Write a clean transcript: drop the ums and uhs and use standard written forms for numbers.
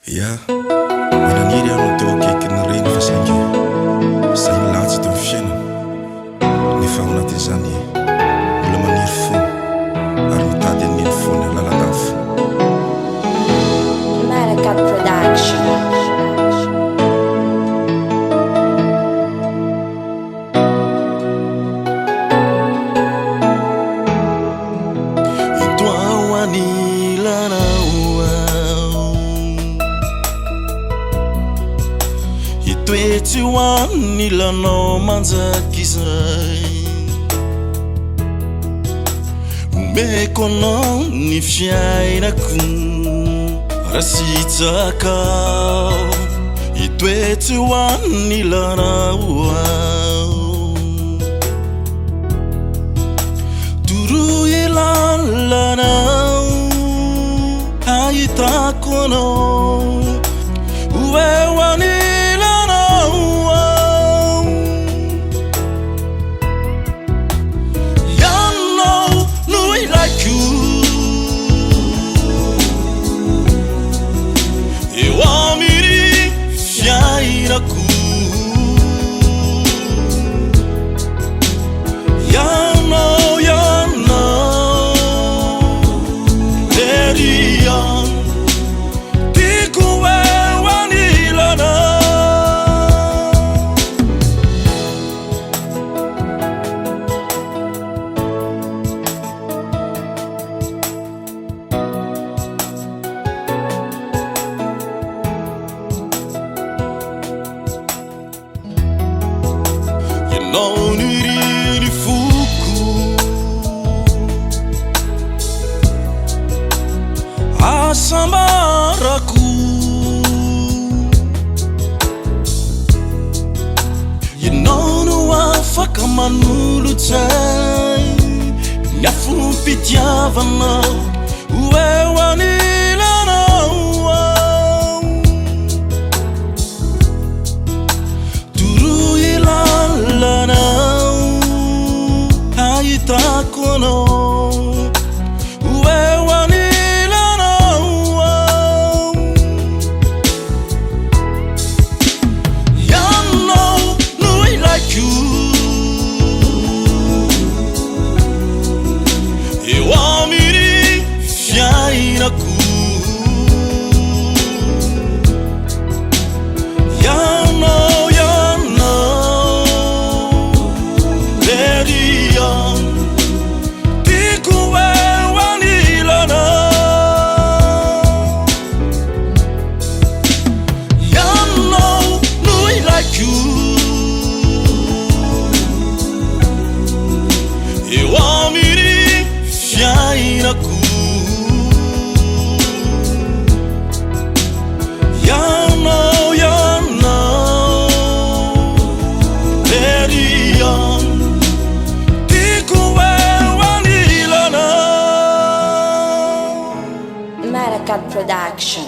Ya, mananiry ano teo akaiky ny reny fa saingy sainy latsy teo fiainana nefa ao anatin'izany mbola maniry fony ary mitady an'iny fony lalandafo. Malacat Production. Toetsy hoan'ny lanao manjakizay omeko anao ny fiainako rasitsakao itoetsy hoan'ny lanao toroy lalanao ahitako anao hoany non iriny foko asambarako ianao no afaka manolotsay ny afompitiavanao ho anilanao toroy lalanao ahitako anao anilanao ianao no ilaiko eo amin'ny fiainako Malacat Production.